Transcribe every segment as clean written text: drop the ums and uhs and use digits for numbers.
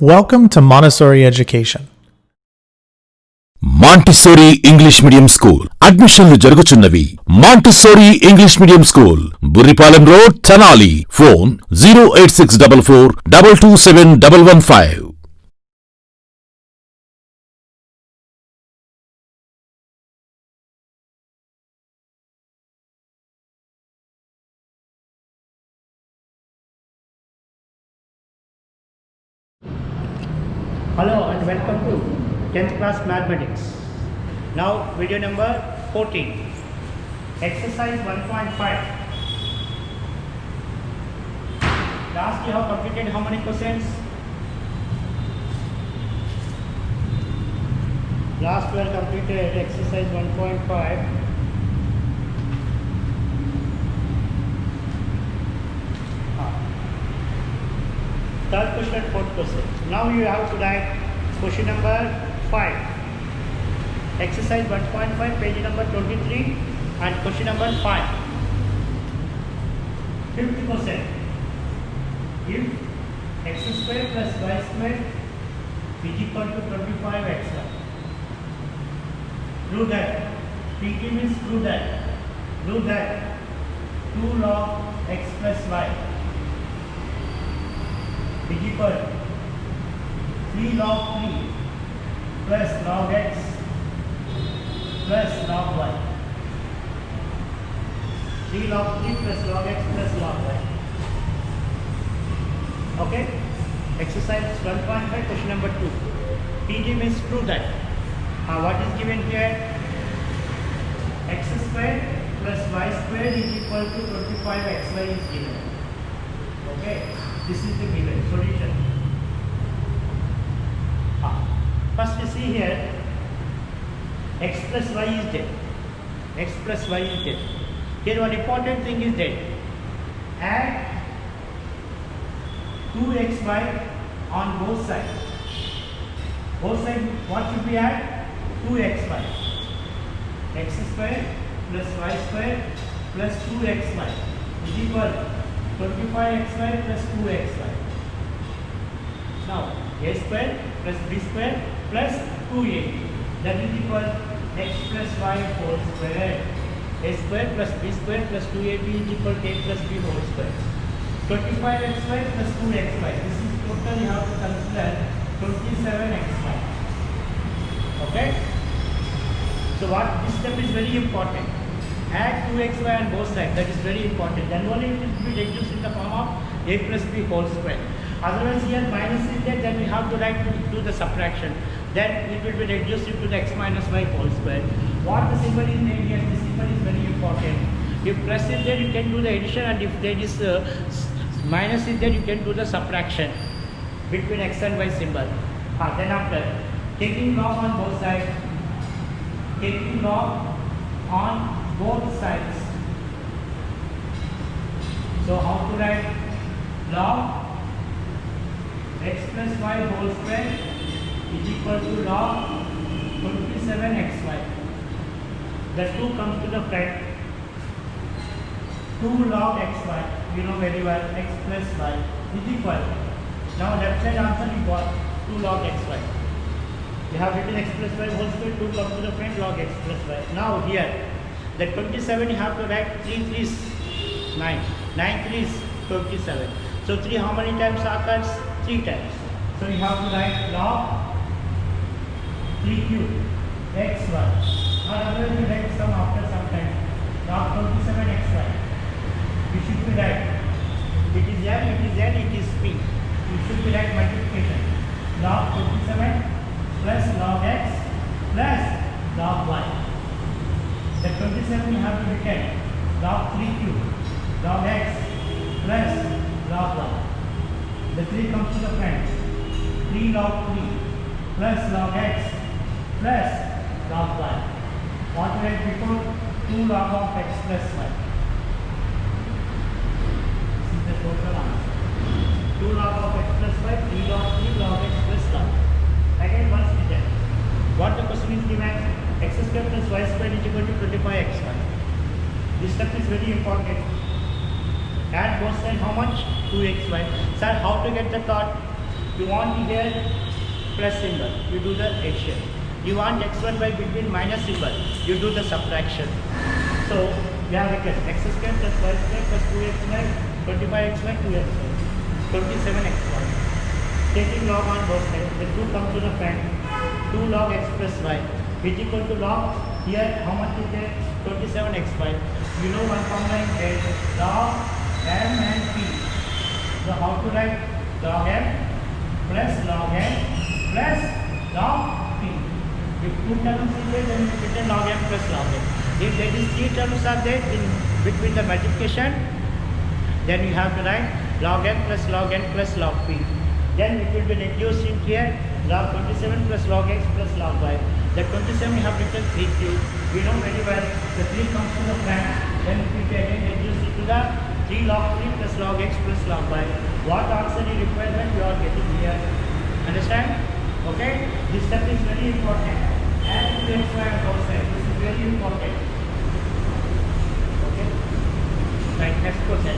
Welcome to Montessori Education. Montessori English medium school అడ్మిషన్లు జరుగుచున్నవి. Montessori English medium school, Burripalem road, Tenali. Phone 08644227115. Hello and welcome to 10th class mathematics. Now video number 14, exercise 1.5. Last you have completed how many questions? Last we have completed exercise 1.5. Third question and fourth question. Now you have to write question number 5. Exercise 1.5, page number 23 and question number 5. Fifth question. If x square plus y square is equal to 25xy. Prove that. PT means prove that. Prove that 2 log x plus y is equal 3 log 3 plus log x plus log y. 3 log 3 plus log x plus log y. Okay? Exercise 12.5, question number 2. PG means prove that. What is given here? X square plus y square is equal to 25xy is given. Okay? This is the given solution. First you see here, x plus y is there. X plus y is there. Here one important thing is that add 2xy on both sides. Both sides, what should we add? 2xy. X square plus y square plus 2xy is equal 25xy plus 2xy. Now a square plus b square plus 2ab, that is equal x plus y whole square. A square plus b square plus 2ab is equal to a plus b whole square. 25xy plus 2xy, this is total you have to consider 27xy. Okay? So what this step is very important. Add 2xy on both sides, that is very important. Then only it will be reduced in the form of a plus b whole square. Otherwise here minus is there, then we have to write to do the subtraction. Then it will be reduced into the x minus y whole square. What the symbol is made here, the symbol is very important. If plus is there, you can do the addition, and if there is minus is there, you can do the subtraction between x and y symbol. Then after taking log on both sides, taking log on both sides. So how to write log x plus y whole square is equal to log 27xy. The 2 comes to the front. 2 log xy, you know very well, x plus y is equal. Now left side answer we got 2 log xy. We have written x plus y whole square, 2 comes to the front, log x plus y. Now here, the 27 you have to write 3 3s 9, 9 3s 27. So 3 how many times occurs? 3 times. So you have to write log 3 cube xy. Or otherwise you write some after some time. Log 27xy. You should be right. It is m, it is n, it is p. You should be right multiplication. Log 27 plus log x plus log y. The 27 you have to write log 3 cube log x plus log y. The 3 comes to the front. 3 log 3 plus log x plus log y. What we had before? 2 log of x plus y. This is the total answer. 2 log of x plus y, 3 log 3 log x plus log. Again once written. What the question is given? X square plus y square is equal to 25xy. This step is very important. Add both sides how much? 2xy. Sir, how to get the thought? You want here plus symbol, you do the addition. You want x1 by between minus symbol, you do the subtraction. So we have written x square plus y square plus 2xy, 25xy, 2xy, 27xy. Taking log on both sides, the 2 comes to the front. 2 log x plus y is equal to log, here how much is there? 27xy. You know one formula in there, log m and p. So how to write log m plus log n plus log p. If 2 terms is there, then you written log m plus log n. If there is 3 terms are there in between the multiplication, then you have to write log m plus log n plus log p. Then it will be reduced in here, log 27 plus log x plus log y. The 27 you have written 3 cube. We know very well the 3 comes to the front, then it will be again reduced into the 3 log 3 plus log x plus log y. What answer you require that you are getting here. Understand? Okay? This step is very important. Add 2xy on both sides. This is very important. Okay? Right, next question.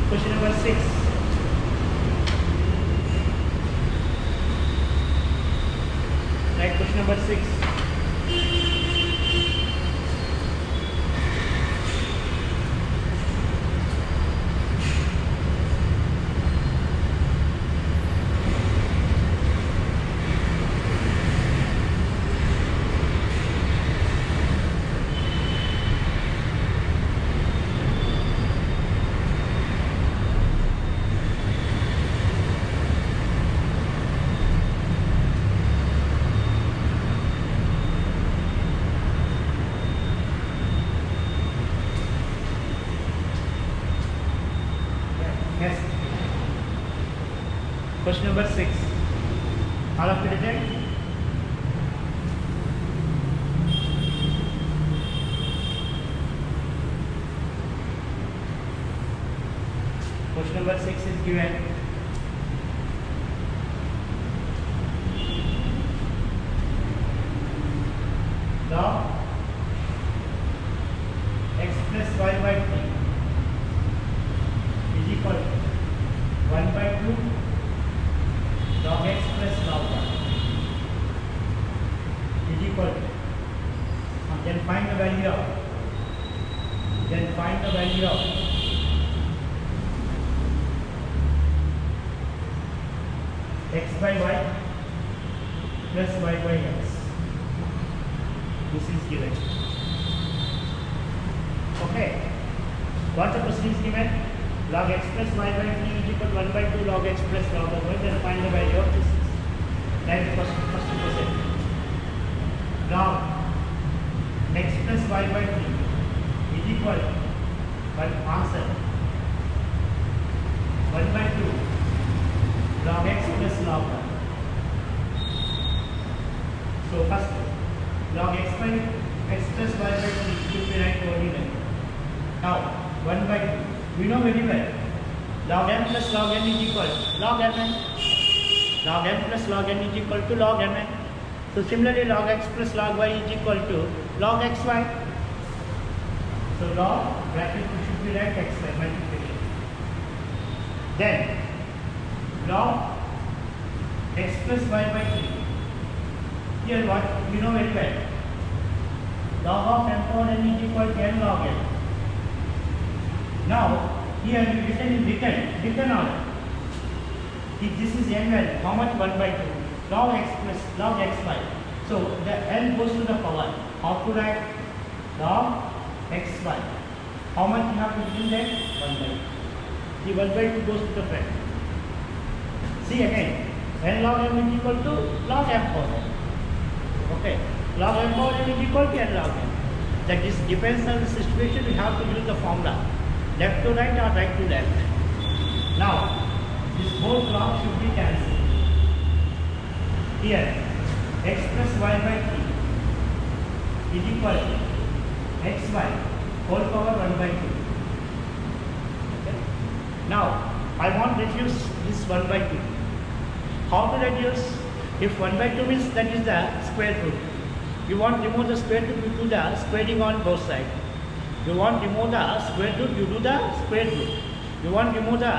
Question number 6. Right, question number 6. Yes. Question number 6. All of you written? Question number 6 is given. Log x plus y by 3 is equal to 1 by 2 log x plus log y is equal to, then find the value of x by y plus y by x. This is given. Okay. What the question is given? Log x plus y by 3 is equal to 1 by 2 log x plus log y. Then find the value of this. That is first question. Log x plus y by 3 is equal to, but answer 1 by 2 log x plus log y. So first log x plus y by 3 should be right coordinate. Now 1 by 2. We know very well log m plus log n is equal to log mn. Log m plus log n is equal to log mn. So similarly log x plus log y is equal to log xy. So log bracket should be right xy multiplication. Then log x plus y by 3. Here what we know very well. Log of m power n is equal to n log n. Now here we written in written order. If this is n value, how much 1 by 2? Log x plus log xy. So the n goes to the power. How to write? Log xy. How much you have to do that? 1 by 2. The 1 by 2 goes to the front. See again. N log m is equal to log m power n. Okay. Log m power n is equal to n log m. That is depends on the situation. We have to use the formula. Left to right or right to left. Now, this whole log should be cancelled. Here, x plus y by 3 is equal to xy whole power 1 by 2. Okay. Now, I want to reduce this 1 by 2. How to reduce? If 1 by 2 means that is the square root. You want to remove the square root, you do the squaring on both sides. You want to remove the square root, you do the square root. You want to remove the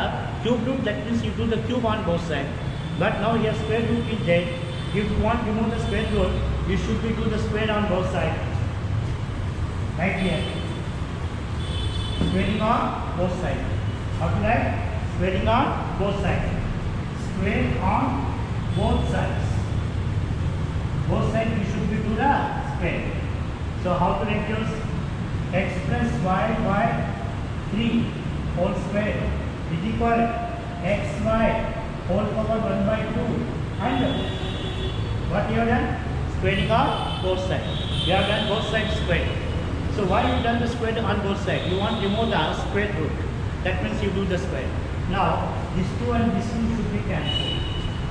cube root, that means you do the cube on both sides. But now here square root is there. If you want to remove the square root, you should be do the square on both sides. Right here. Squaring on both sides. How to write? Squaring on both sides. Square on both sides. Both sides you should be do the square. So how to reduce? X plus y by 3 whole square is equal xy whole power 1 by 2 and what you have done? Squaring on both sides. You have done both sides square. So why you done the square on both sides? You want to remove the square root. That means you do the square. Now this 2 and this 2 should be cancelled.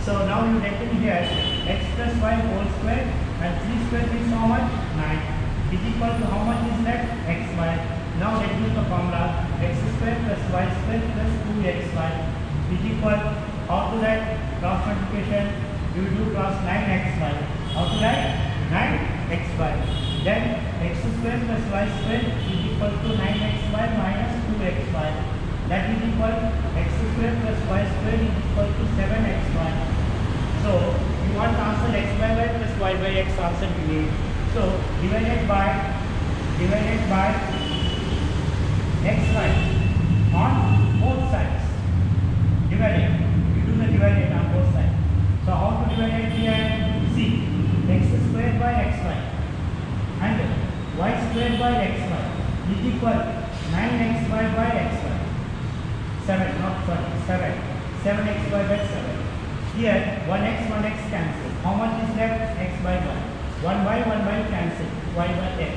So now you reckon here x plus y whole square and 3 square means how much? 9. Is equal to how much is that? Xy. Now reduce the formula x square plus y square plus 2xy is equal, how to write? Cross multiplication, you do cross 9xy. How to write? 9xy. Then x square plus y square is equal to 9xy minus 2xy. That is equal x square plus y square is equal to 7xy. So you want to answer x by y plus y by x answer given. So divided by xy on both sides. Divided. You do the divided on both sides. So how to divide it here? See, x square by xy and y square by xy is equal 9xy by xy. 7, not sorry, 7. 7xy by 7. Here 1x cancel. How much is left? X by y. 1 by cancel. Y by x.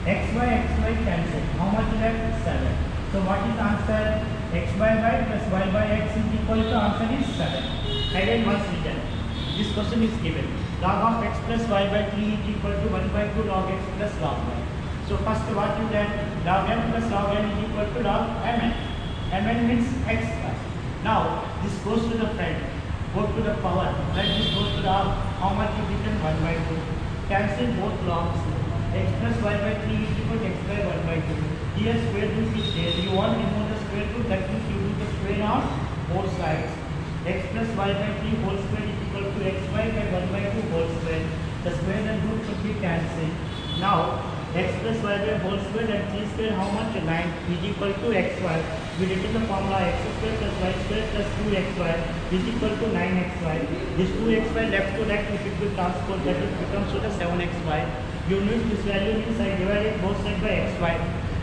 Xy cancel. How much left? 7. So what is answer? X by y plus y by x is equal to answer is 7. Again once written. This question is given. Log of x plus y by 3 is equal to 1 by 2 log x plus log y. So first what you done? Log m plus log n is equal to log mn. Mn means x plus. Now this goes to the front. Go to the power. Let this goes to the how much you written? 1 by 2. Cancel both logs. X plus y by 3 is equal to x by 1 by 2. Here square root is there. You want to remove the square root, that means you do the square on both sides. X plus y by 3 whole square is equal to xy by 1 by 2 whole square. The square and root should be cancelled. Now x plus y by whole square and 3 square how much? 9 is equal to xy. We written the formula x square plus y square plus 2xy is equal to 9xy. This 2xy left to right, if it will transpose, that it becomes to the 7xy. You need this value means I divided both sides by xy.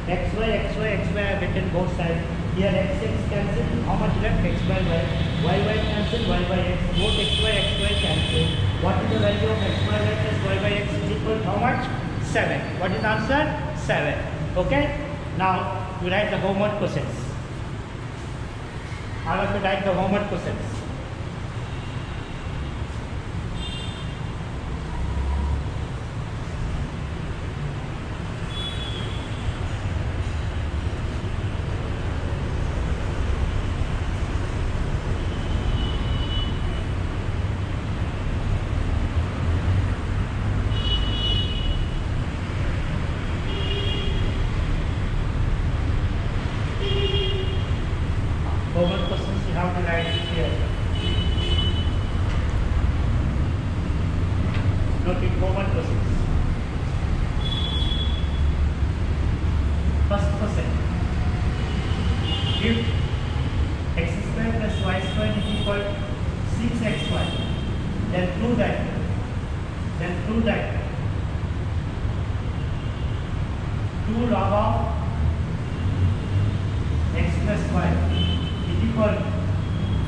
xy I have written both sides. Here x cancel. How much left? X by y cancel, y by x. Both xy cancel. What is the value of x by y plus y by x is equal to how much? 7. What is the answer? 7. Okay? Now you write the homework questions. I have to write the homework questions. Homework questions you have to write it here. Note homework questions. First question. If x square plus y square is equal to 6xy, then prove that 2 log of x plus y is equal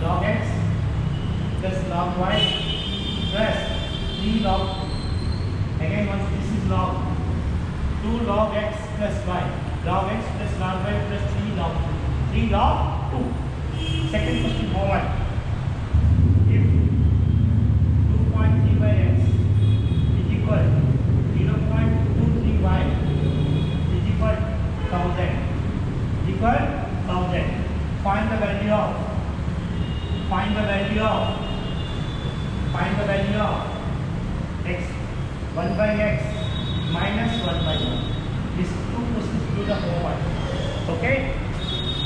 log x plus log y plus 3 log 2. Again once this is log 2 log x plus y. Log x plus log y plus 3 log 2. 3 log 2. Second question homework. If 2.3 by x is equal 0.23y is equal 1000. Equal 1000. Find the value of x 1 by x minus 1 by 1. These two questions do the homework. Okay?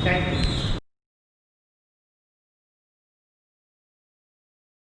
Thank you.